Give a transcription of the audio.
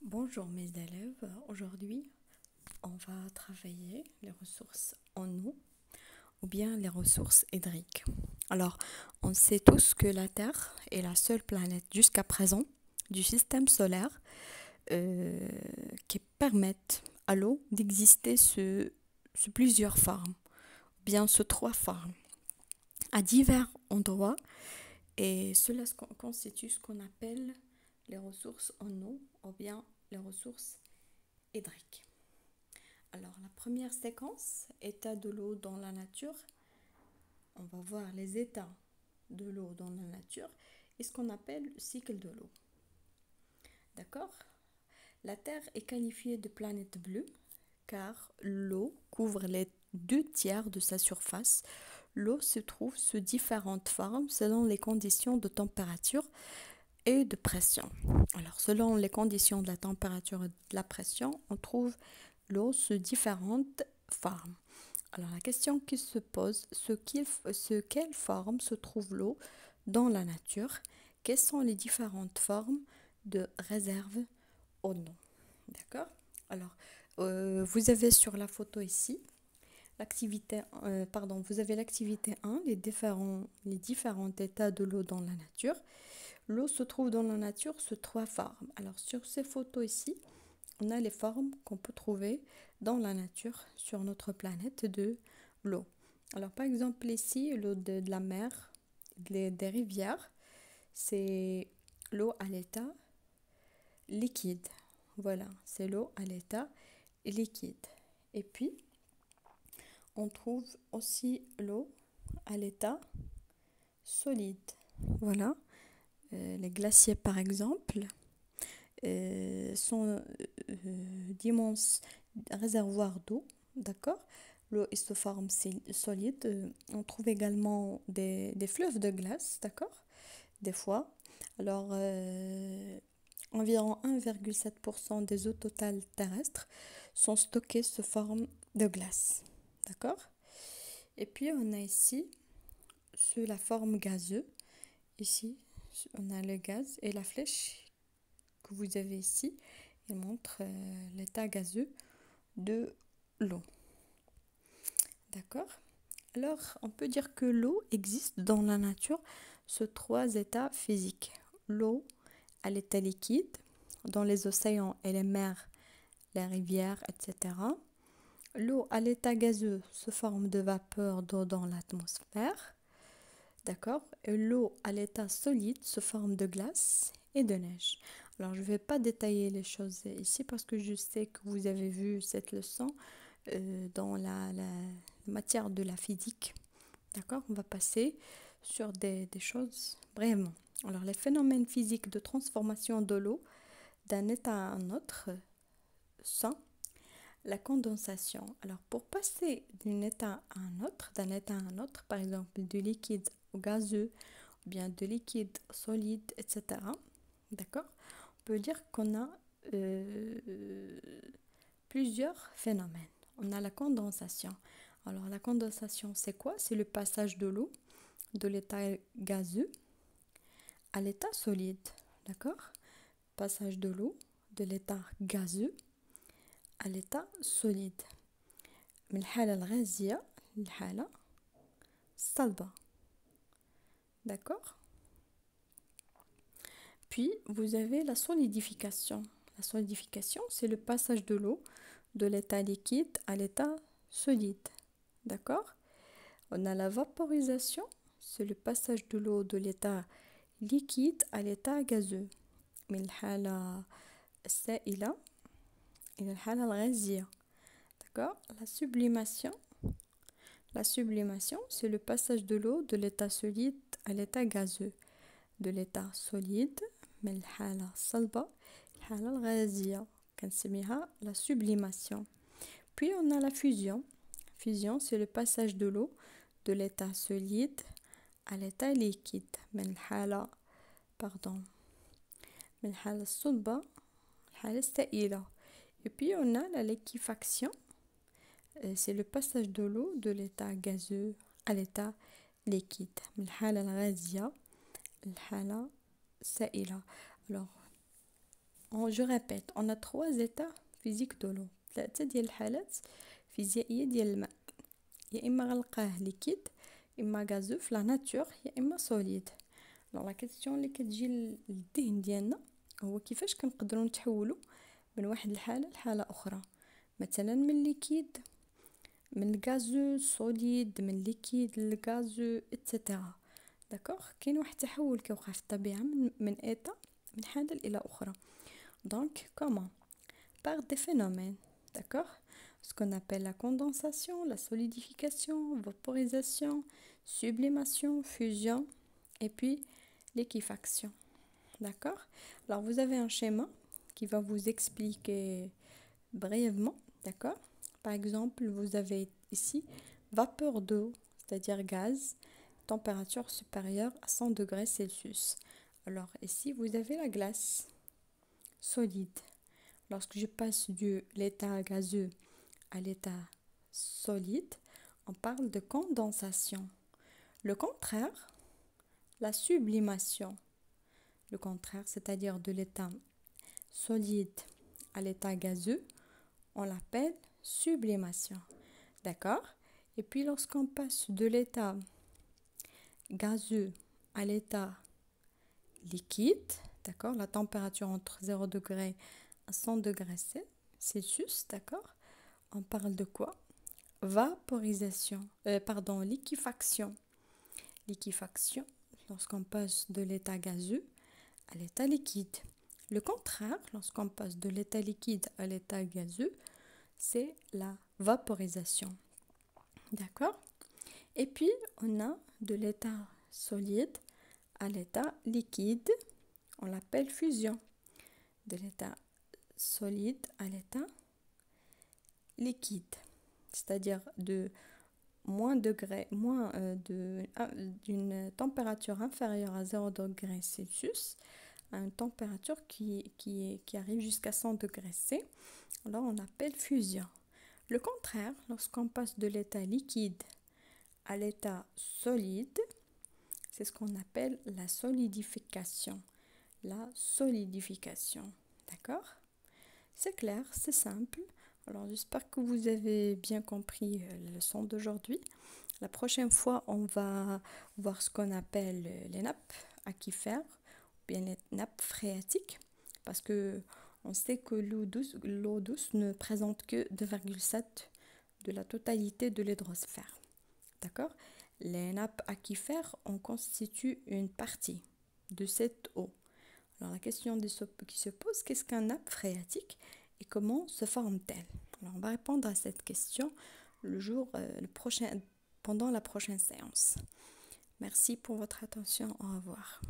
Bonjour mes élèves, aujourd'hui on va travailler les ressources en eau ou bien les ressources hydriques. Alors on sait tous que la Terre est la seule planète jusqu'à présent du système solaire qui permettent à l'eau d'exister sous plusieurs formes, ou bien sous trois formes, à divers endroits et cela constitue ce qu'on appelle les ressources en eau ou bien les ressources hydriques. Alors, la première séquence, état de l'eau dans la nature. On va voir les états de l'eau dans la nature et ce qu'on appelle le cycle de l'eau. D'accord? La Terre est qualifiée de planète bleue car l'eau couvre les 2 tiers de sa surface. L'eau se trouve sous différentes formes selon les conditions de température et de pression. Alors, selon les conditions de la température et de la pression, on trouve l'eau sous différentes formes. Alors, la question qui se pose, quelle forme se trouve l'eau dans la nature? Quelles sont les différentes formes de réserve en eau? D'accord? Alors, vous avez sur la photo ici vous avez l'activité 1, les différents états de l'eau dans la nature. L'eau se trouve dans la nature sous 3 formes. Alors, sur ces photos ici, on a les formes qu'on peut trouver dans la nature sur notre planète de l'eau. Alors, par exemple, ici, l'eau de la mer, des rivières, c'est l'eau à l'état liquide. Voilà, c'est l'eau à l'état liquide. Et puis, on trouve aussi l'eau à l'état solide. Voilà, les glaciers par exemple sont d'immenses réservoirs d'eau, d'accord? L'eau est sous forme solide. On trouve également des fleuves de glace, d'accord? Des fois. Alors, environ 1,7% des eaux totales terrestres sont stockées sous forme de glace, d'accord? Et puis, on a ici, sous la forme gazeuse, ici, on a le gaz et la flèche que vous avez ici, il montre l'état gazeux de l'eau. D'accord? Alors, on peut dire que l'eau existe dans la nature sous 3 états physiques. L'eau à l'état liquide, dans les océans et les mers, les rivières, etc. L'eau à l'état gazeux sous forme de vapeur d'eau dans l'atmosphère. D'accord? Et l'eau à l'état solide sous forme de glace et de neige. Alors, je ne vais pas détailler les choses ici parce que je sais que vous avez vu cette leçon dans la matière de la physique. D'accord? On va passer sur des choses brièvement. Alors, les phénomènes physiques de transformation de l'eau d'un état à un autre sont la condensation. Alors, pour passer d'un état à un autre, par exemple de liquide au gazeux, ou bien de liquide au solide, etc. D'accord? On peut dire qu'on a plusieurs phénomènes. On a la condensation. Alors, la condensation, c'est quoi? C'est le passage de l'eau de l'état gazeux à l'état solide. D'accord? Passage de l'eau de l'état gazeux à l'état solide. من الحالة الغازية للحالة الصلبة. D'accord? Puis, vous avez la solidification. La solidification, c'est le passage de l'eau de l'état liquide à l'état solide. D'accord? On a la vaporisation, c'est le passage de l'eau de l'état liquide à l'état gazeux. من الحالة السائلة إلى الحالة الغازية. D'accord? La sublimation, c'est le passage de l'eau de l'état solide à l'état gazeux. De l'état solide من الحالة الصلبة الحالة الغازية كنسميها la sublimation. Puis on a la fusion. Fusion, c'est le passage de l'eau de l'état solide à l'état liquide. من الحالة من الحالة الصلبة الحالة السائلة. Et puis on a la liquéfaction. C'est le passage de l'eau de l'état gazeux à l'état liquide. من الحالة الغازية الحالة سائلة. Alors, Je répète, on a trois états physiques de l'eau. ثلاثة ديال الحالات فيزيائية ديال الماء. يا إما غنلقاه ليكيد، إما غازو في لا ناتور، يا إما سوليد. لا كيسيون اللي كتجي للذهن ديالنا هو كيفاش كنقدروا نتحولوا من واحد الحالة لحالة أخرى. مثلا من ليكيد، من الغازو سوليد، من ليكيد للغازو اتسيتيرا. داكوغ، كاين واحد التحول كيوقع في الطبيعة من إيتا، من حالة إلى أخرى. دونك كومون؟ par des phénomènes, d'accord? Ce qu'on appelle la condensation, la solidification, vaporisation, sublimation, fusion et puis liquéfaction, d'accord? Alors vous avez un schéma qui va vous expliquer brièvement, d'accord? Par exemple, vous avez ici vapeur d'eau, c'est-à-dire gaz, température supérieure à 100 degrés Celsius. Alors ici, vous avez la glace solide. Lorsque je passe de l'état gazeux à l'état solide, on parle de condensation. Le contraire, la sublimation. Le contraire, c'est-à-dire de l'état solide à l'état gazeux, on l'appelle sublimation. D'accord? Et puis lorsqu'on passe de l'état gazeux à l'état liquide, d'accord, la température entre 0 degré à 100 degrés Celsius, d'accord, on parle de quoi? Vaporisation, liquéfaction. Liquéfaction, lorsqu'on passe de l'état gazeux à l'état liquide. Le contraire, lorsqu'on passe de l'état liquide à l'état gazeux, c'est la vaporisation. D'accord? Et puis, on a de l'état solide à l'état liquide, on l'appelle fusion. De l'état solide à l'état liquide, c'est-à-dire de d'une température inférieure à 0 degré Celsius à une température qui arrive jusqu'à 100 degrés C. Alors on appelle fusion. Le contraire, lorsqu'on passe de l'état liquide à l'état solide, c'est ce qu'on appelle la solidification. La solidification, d'accord? C'est clair, c'est simple. Alors j'espère que vous avez bien compris la leçon d'aujourd'hui. La prochaine fois, on va voir ce qu'on appelle les nappes aquifères ou bien les nappes phréatiques, parce que on sait que l'eau douce ne présente que 2,7 de la totalité de l'hydrosphère. D'accord? Les nappes aquifères en constituent une partie de cette eau. Alors la question qui se pose, qu'est-ce qu'un nappe phréatique et comment se forme-t-elle? Alors on va répondre à cette question pendant la prochaine séance. Merci pour votre attention, au revoir.